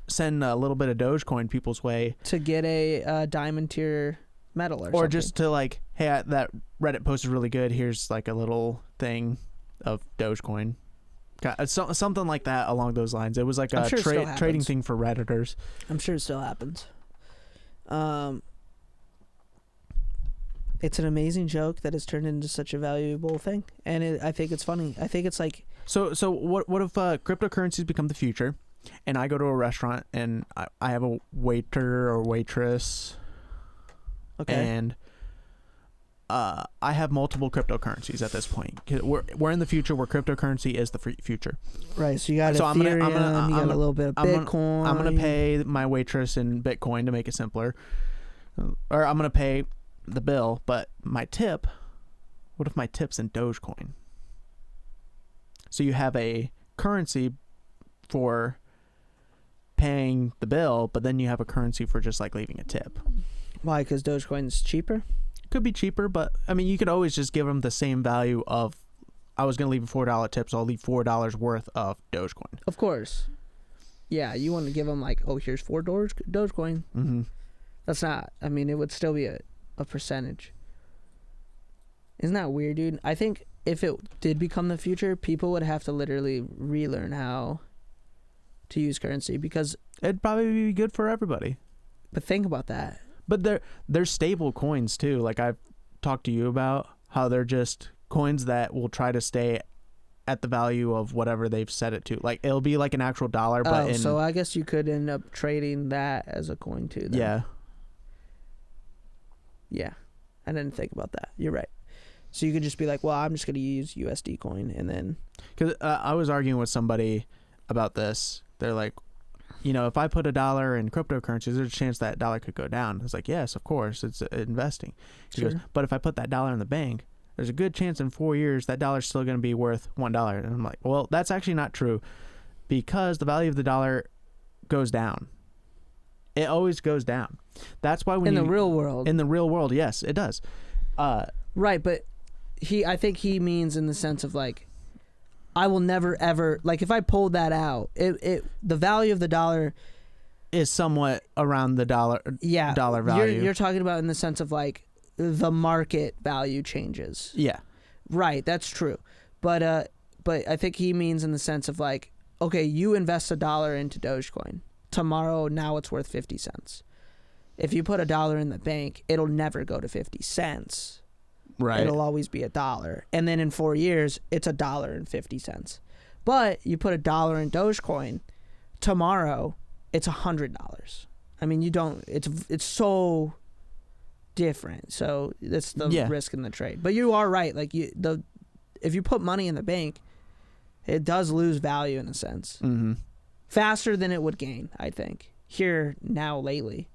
send a little bit of Dogecoin people's way to get a diamond tier medal or something. just to like, hey, that Reddit post is really good. Here's like a little thing of Dogecoin. Something like that along those lines. It was like a trading thing for Redditors. I'm sure it still happens. It's an amazing joke that has turned into such a valuable thing, and I think it's funny. I think it's like so. What if cryptocurrencies become the future, and I go to a restaurant and I have a waiter or waitress, and I have multiple cryptocurrencies at this point. We're in the future where cryptocurrency is the future. Right. So you got Ethereum, you got a little bit of Bitcoin. I'm gonna pay my waitress in Bitcoin to make it simpler, or I'm gonna pay the bill, but my tip, what if my tip's in Dogecoin? So you have a currency for paying the bill, but then you have a currency for just like leaving a tip. Why? Because Dogecoin's cheaper? Could be cheaper, but I mean, you could always just give them the same value of, I was going to leave a $4 tip, so I'll leave $4 worth of Dogecoin. Of course. Yeah, you want to give them like, oh, here's $4 Dogecoin. Mm-hmm. That's not, I mean, it would still be a percentage. Isn't that weird, dude? I think if it did become the future, people would have to literally relearn how to use currency, because it'd probably be good for everybody. But think about that. But they're stable coins too. Like I've talked to you about how they're just coins that will try to stay at the value of whatever they've set it to. Like it'll be like an actual dollar, but so I guess you could end up trading that as a coin too then. Yeah. Yeah, I didn't think about that. You're right. So you could just be like, well, I'm just going to use USD coin, and then... Because I was arguing with somebody about this. They're like, you know, if I put $1 in cryptocurrencies, there's a chance that dollar could go down. I was like, yes, of course, it's investing. He goes, but if I put that dollar in the bank, there's a good chance in 4 years that dollar's still going to be worth $1. And I'm like, well, that's actually not true, because the value of the dollar goes down. It always goes down. That's why in the real world. In the real world, yes, it does. Right, but I think he means in the sense of like, I will never ever, like if I pulled that out, the value of the dollar is somewhat around the dollar. Yeah, dollar value. You're talking about in the sense of like the market value changes. Yeah, right. That's true. But I think he means in the sense of like, okay, you invest $1 into Dogecoin. Tomorrow, now it's worth 50 cents. If you put $1 in the bank, it'll never go to 50 cents. Right. It'll always be $1. And then in 4 years, it's $1.50. But you put $1 in Dogecoin, tomorrow it's $100. I mean, you don't. It's so different. So that's the risk in the trade. But you are right. Like if you put money in the bank, it does lose value in a sense. Mm-hmm. Faster than it would gain, I think. Here, now, lately.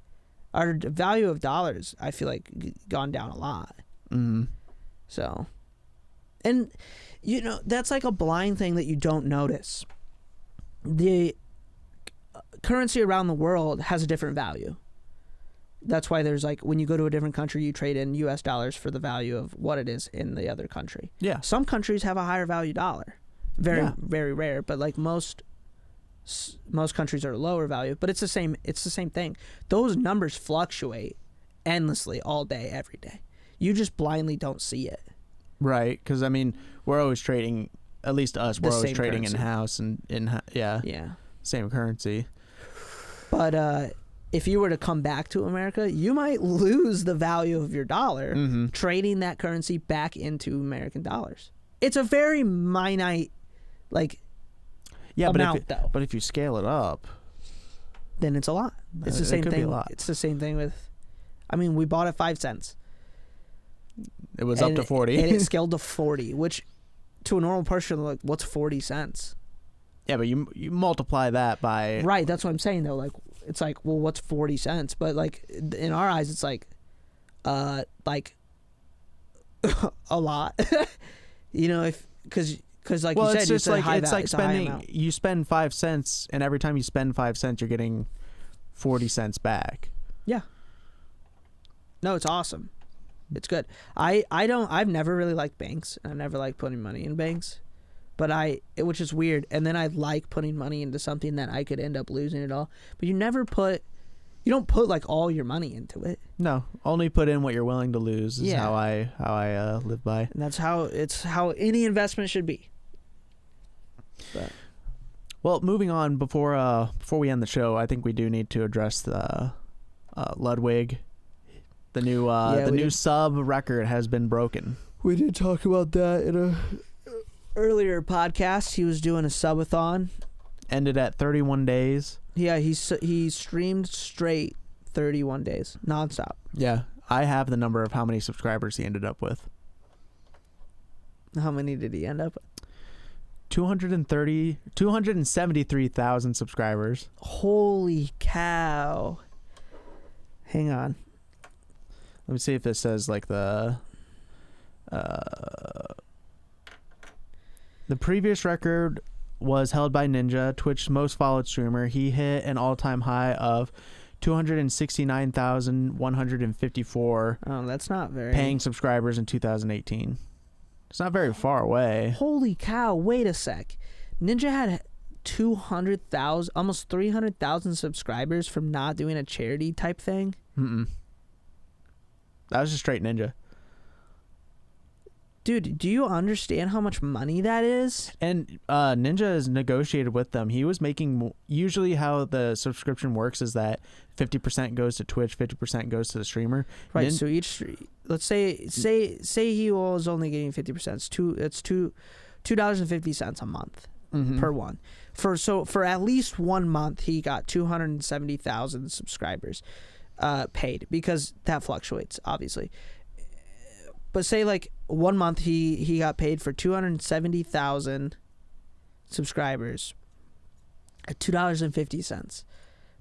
Our value of dollars, I feel like, gone down a lot. Mm-hmm. So, and, you know, that's like a blind thing that you don't notice. The currency around the world has a different value. That's why there's like, when you go to a different country, you trade in US dollars for the value of what it is in the other country. Yeah. Some countries have a higher value dollar. Very rare, but like most countries are lower value, but it's the same thing. Those numbers fluctuate endlessly all day, every day. You just blindly don't see it. Right, because I mean, we're always trading, at least us, we're always trading currency. in-house and same currency. But if you were to come back to America, you might lose the value of your dollar trading that currency back into American dollars. It's a very minute, like, amount, but if you scale it up, then it's a lot. It's the same thing. It's the same thing with, I mean, we bought at 5 cents. It was up to 40. And it scaled to 40, which to a normal person, like, what's 40 cents? Yeah, but you multiply that by... Right, that's what I'm saying, though. Like, it's like, well, what's 40 cents? But, like, in our eyes, it's like a lot. You know, because like you said, it's like spending. You spend 5 cents, and every time you spend 5 cents, you're getting 40 cents back. Yeah. No, it's awesome. It's good. I've never really liked banks. I've never liked putting money in banks, but which is weird. And then I like putting money into something that I could end up losing it all. But you don't put like all your money into it. No, only put in what you're willing to lose is how I live by. And that's how any investment should be. But. Well, moving on, before we end the show, I think we do need to address the Ludwig. The new sub record has been broken. We did talk about that in a earlier podcast. He was doing a subathon. Ended at 31 days. Yeah, he streamed straight 31 days, nonstop. Yeah, I have the number of how many subscribers he ended up with. How many did he end up with? 273,000 subscribers. Holy cow. Hang on. Let me see if this says like the previous record was held by Ninja, Twitch's most followed streamer. He hit an all-time high of 269,154. Oh, that's not very paying subscribers in 2018. It's not very far away. Holy cow! Wait a sec. Ninja had 200,000, almost 300,000 subscribers from not doing a charity type thing. That was just straight Ninja. Dude, do you understand how much money that is? And Ninja has negotiated with them. He was making... Usually how the subscription works is that 50% goes to Twitch, 50% goes to the streamer. Right, so each... Let's say he was only getting 50%. It's $2.50 a month per one. For at least 1 month, he got 270,000 subscribers paid, because that fluctuates, obviously. But say like 1 month he got paid for 270,000 subscribers at $2.50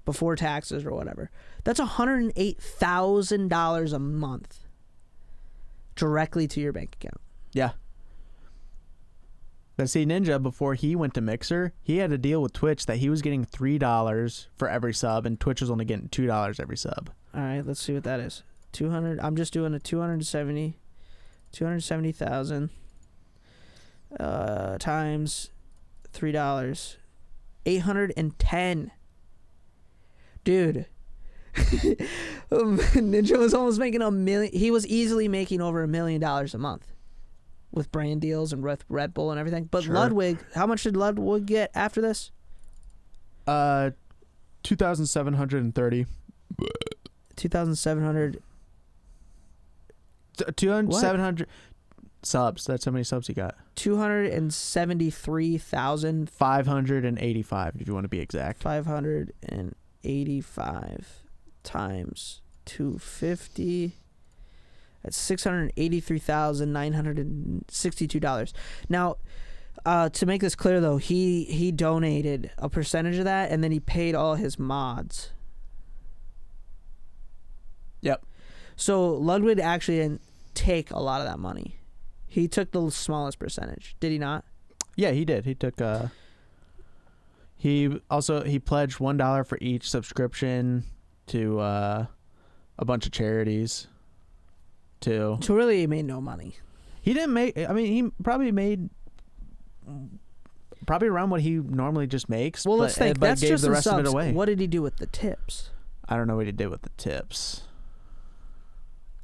before taxes or whatever. That's $108,000 a month directly to your bank account. Yeah. But see, Ninja, before he went to Mixer, he had a deal with Twitch that he was getting $3 for every sub, and Twitch was only getting $2 every sub. All right, let's see what that is. 200. I'm just doing a 270,000 times $3. 810. Dude. Ninja was almost making $1 million. He was easily making over $1 million a month with brand deals and with Red Bull and everything. But sure. Ludwig, how much did Ludwig get after this? 2,730. 2,700. 700 subs. That's how many subs he got. 273,585 if you want to be exact. 585 times 250. That's $683,962. Now, to make this clear though, he donated a percentage of that, and then he paid all his mods. Yep. So Ludwig actually didn't take a lot of that money. He took the smallest percentage. Did he not? Yeah, he did. He took he pledged $1 for each subscription to a bunch of charities. So really, he made no money. He didn't make... I mean, he probably made... Probably around what he normally just makes. Well, let's think. That's just the rest of it away. What did he do with the tips? I don't know what he did with the tips.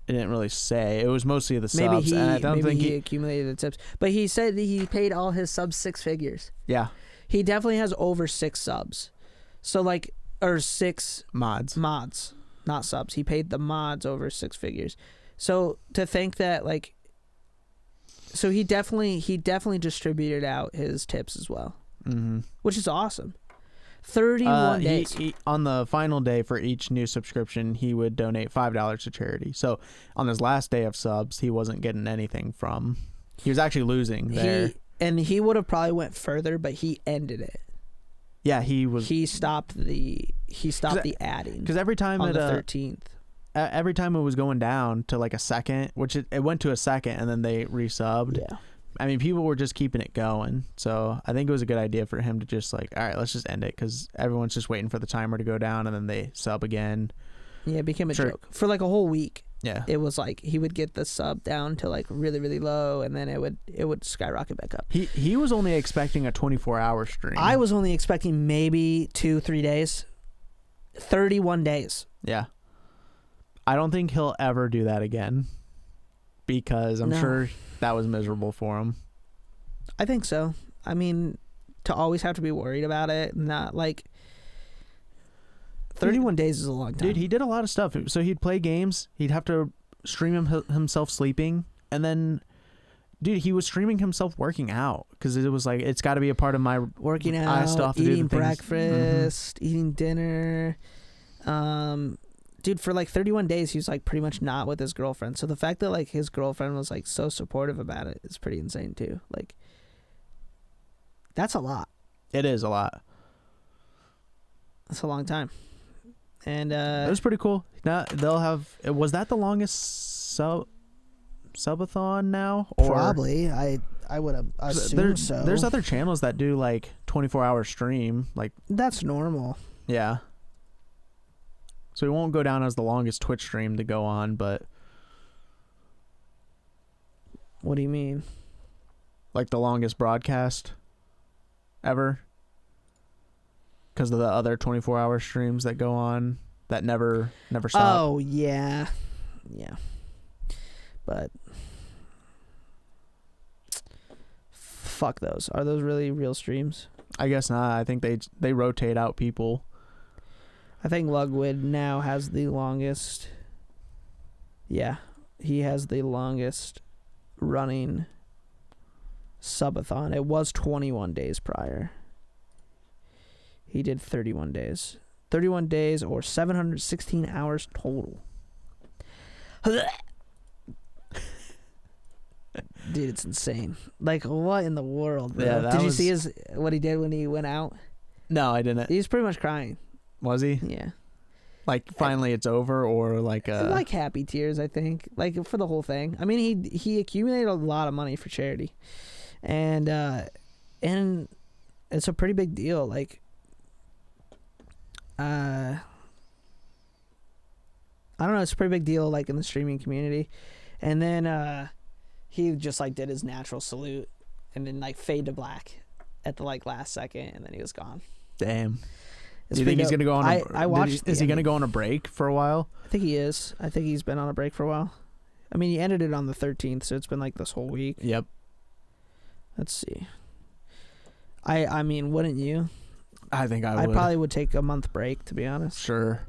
It didn't really say. It was mostly the subs. Maybe he accumulated the tips. But he said he paid all his subs 6 figures. Yeah. He definitely has over 6 subs. So like, or 6 mods. Mods, not subs. He paid the mods over 6 figures. So to think that like, so he definitely distributed out his tips as well, which is awesome. 31 days. He, on the final day for each new subscription, he would donate $5 to charity. So on his last day of subs, he wasn't getting anything from. He was actually losing there. He would have probably went further, but he ended it. Yeah, he stopped the adding. Because every time on the 13th. Every time it was going down to like a second, which it went to a second, and then they resubbed. Yeah. I mean, people were just keeping it going. So I think it was a good idea for him to just like, all right, let's just end it, because everyone's just waiting for the timer to go down, and then they sub again. Yeah, it became a joke for like a whole week. Yeah. It was like he would get the sub down to like really, really low, and then it would skyrocket back up. He was only expecting a 24-hour stream. I was only expecting maybe 2-3 days. 31 days. Yeah. I don't think he'll ever do that again, because I'm sure that was miserable for him. I think so. I mean, to always have to be worried about it, not like 31 days is a long time. Dude, he did a lot of stuff. So he'd play games. He'd have to stream himself sleeping. And then, dude, he was streaming himself working out, because it was like, it's got to be a part of my working out, I still have to eating do the breakfast, eating dinner. Dude, for like 31 days, he was like pretty much not with his girlfriend. So the fact that like his girlfriend was like so supportive about it is pretty insane too. Like, that's a lot. It is a lot. That's a long time. And it was pretty cool. Now they'll have. Was that the longest subathon now? Or probably. I would have assumed so. There's other channels that do like 24-hour stream. Like, that's normal. Yeah. So it won't go down as the longest Twitch stream to go on, but. What do you mean? Like the longest broadcast ever? Because of the other 24-hour streams that go on that never stop. Oh, yeah. Yeah. But fuck those. Are those really real streams? I guess not. I think they rotate out people. I think Ludwig now has the longest. Yeah. He has the longest running subathon. It was 21 days prior. He did 31 days. 31 days or 716 hours total. Dude, it's insane. Like, what in the world, bro? Yeah, did you see what he did when he went out? No, I didn't. He was pretty much crying. Was he? Yeah. Like, finally it's over, or like like happy tears, I think. Like, for the whole thing. I mean, he accumulated a lot of money for charity. And it's a pretty big deal. Like, I don't know, it's a pretty big deal, like, in the streaming community. And then he just like did his natural salute and then like fade to black at the like last second, and then he was gone. Damn. Do you think he's gonna go on? I watched. Is he gonna go on a break for a while? I think he is. I think he's been on a break for a while. I mean, he ended it on the 13th, so it's been like this whole week. Yep. Let's see. I mean, wouldn't you? I think I would. I probably would take a month break, to be honest. Sure.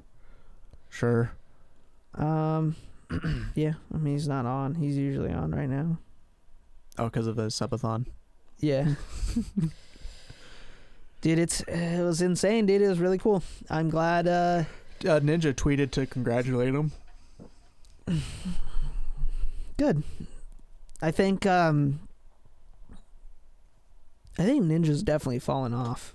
Yeah. I mean, he's not on. He's usually on right now. Oh, because of the subathon. Yeah. Dude, it was insane, dude. It was really cool. I'm glad. Ninja tweeted to congratulate him. Good. I think Ninja's definitely fallen off.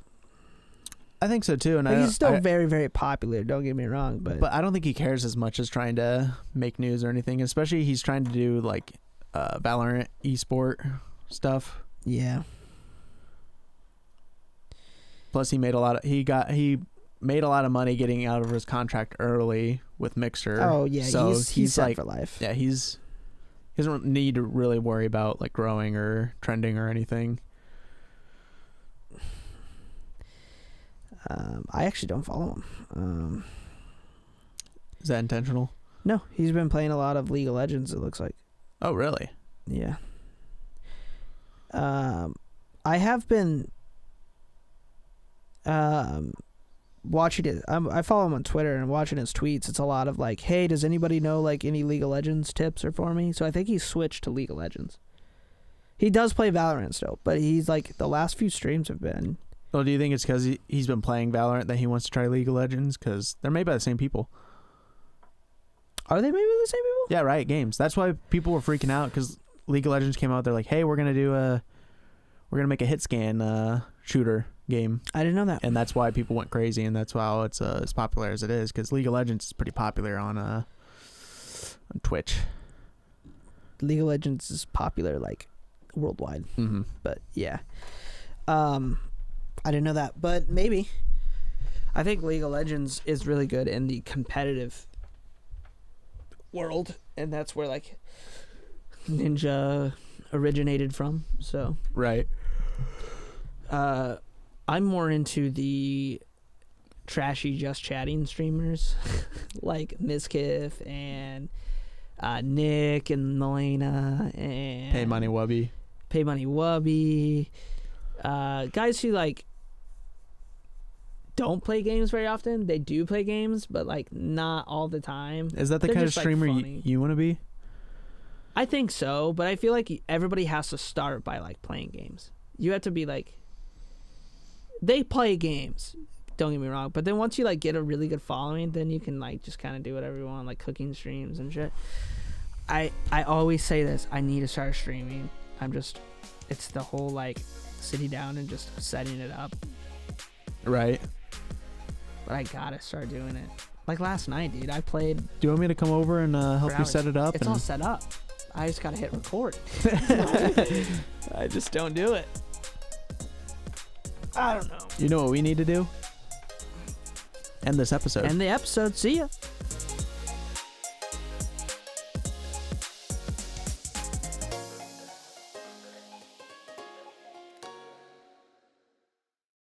I think so too, and he's still very, very popular. Don't get me wrong, but I don't think he cares as much as trying to make news or anything. Especially he's trying to do like Valorant esport stuff. Yeah. Plus, he made a lot of money getting out of his contract early with Mixer. Oh yeah, so he's set like for life. Yeah, he doesn't need to really worry about like growing or trending or anything. I actually don't follow him. Is that intentional? No, he's been playing a lot of League of Legends, it looks like. Oh, really? Yeah. I have been watching it. I follow him on Twitter and watching his tweets. It's a lot of like, hey, does anybody know like any League of Legends tips or for me? So I think he switched to League of Legends. He does play Valorant still, but he's like, the last few streams have been. Well, do you think it's because he's been playing Valorant that he wants to try League of Legends? Because they're made by the same people. Are they made by the same people? Yeah, Riot Games. That's why people were freaking out, because League of Legends came out. They're like, hey, we're gonna make a hit scan shooter game. I didn't know that. And that's why people went crazy, and that's why it's as popular as it is, because League of Legends is pretty popular on Twitch. League of Legends is popular like worldwide. Mm-hmm. But yeah. I didn't know that, but maybe. I think League of Legends is really good in the competitive world, and that's where like Ninja originated from. So Right. I'm more into the trashy just chatting streamers like Mizkif and Nick and Melena and Pay Money Wubby. Guys who like don't play games very often. They do play games, but like not all the time. Is that the They're kind of just, like, streamer funny. you want to be? I think so, but I feel like everybody has to start by like playing games. You have to be like, they play games, don't get me wrong, but then once you like get a really good following, then you can like just kind of do whatever you want, like cooking streams and shit. I always say this, I need to start streaming. It's the whole like sitting down and just setting it up, Right. but I gotta start doing it. Like last night, dude, I played. Do you want me to come over and help you hours. set it up? It's all set up. I just gotta hit record. I just don't do it. I don't know. You know what we need to do? End this episode. End the episode. See ya.